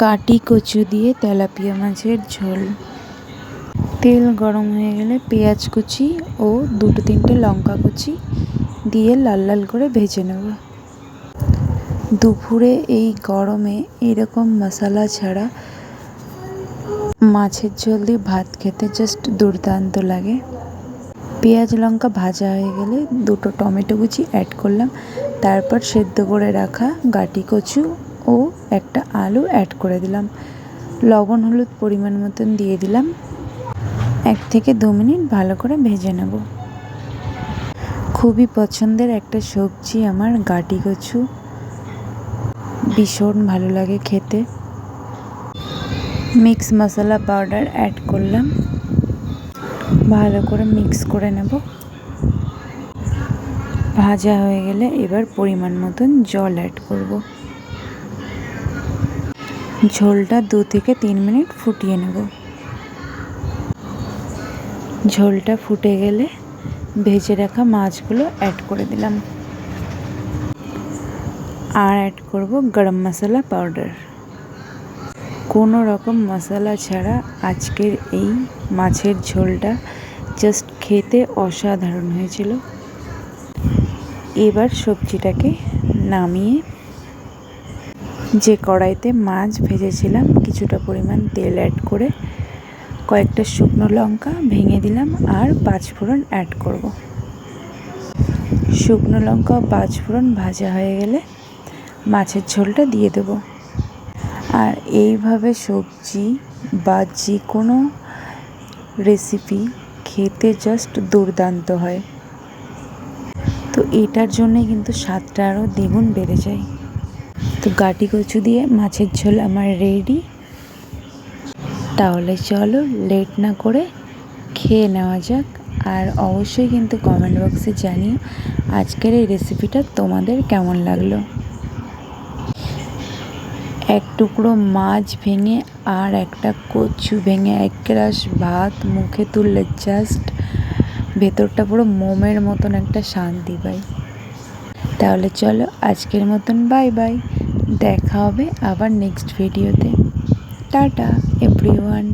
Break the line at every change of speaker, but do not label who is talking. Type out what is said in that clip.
গাটি কচু দিয়ে তেলাপিয়া মাছের ঝোল। তেল গরম হয়ে গেলে পেঁয়াজ কুচি ও 2-3টে লঙ্কা কুচি দিয়ে লাল লাল করে ভেজে নেব। দুপুরে এই গরমে এরকম মশলা ছাড়া মাছের ঝোল দিয়ে ভাত খেতে জাস্ট দুর্দান্ত লাগে। পেঁয়াজ লঙ্কা ভাজা হয়ে গেলে 2টো টমেটো কুচি অ্যাড করলাম, তারপর সেদ্ধ করে রাখা গাটি কচু ও একটা আলু অ্যাড করে দিলাম। লবণ হলুদ পরিমাণ মতন দিয়ে দিলাম। 1 থেকে 2 মিনিট ভালো করে ভেজে নেব। খুবই পছন্দের একটা সবজি আমার গাটি কচু, ভীষণ ভালো লাগে খেতে। মিক্স মশলা পাউডার অ্যাড করলাম, ভালো করে মিক্স করে নেব। ভাজা হয়ে গেলে এবার পরিমাণ মতন জল অ্যাড করব। ঝোলটা 2 থেকে 3 মিনিট ফুটিয়ে নেব। ঝোলটা ফুটে গেলে ভেজে রাখা মাছগুলো অ্যাড করে দিলাম। আর অ্যাড করব গরম মশলা পাউডার। কোনো রকম মশলা ছাড়া আজকের এই মাছের ঝোলটা জাস্ট খেতে অসাধারণ হয়েছিল। এবার সবজিটাকে নামিয়ে যে কড়াইতে মাছ ভেজেছিলাম কিছুটা পরিমাণ তেল অ্যাড করে কয়েকটা শুকনো লঙ্কা ভেঙে দিলাম আর 5 ফোড়ন অ্যাড করব। শুকনো লঙ্কা ও 5 ফোড়ন ভাজা হয়ে গেলে মাছের ঝোলটা দিয়ে দেব। আর এইভাবে সবজি বা যে কোনো রেসিপি খেতে জাস্ট দুর্দান্ত হয়। তো এটার জন্যে কিন্তু স্বাদটা আরও দ্বিগুণ বেড়ে যায়। তো গাটি কচু দিয়ে মাছের ঝোল আমার রেডি। তাহলে চলো লেট না করে খেয়ে নেওয়া যাক। আর অবশ্যই কিন্তু কমেন্ট বক্সে জানিও আজকের এই রেসিপিটা তোমাদের কেমন লাগলো। এক টুকরো মাছ ভেঙে আর একটা কচু ভেঙে এক গ্লাস ভাত মুখে তুললে জাস্ট ভেতরটা পুরো মোমের মতন একটা শান্তি পাই। তাহলে চলো আজকের মতন বাই বাই, দেখা হবে আবার নেক্সট ভিডিওতে। Tata everyone.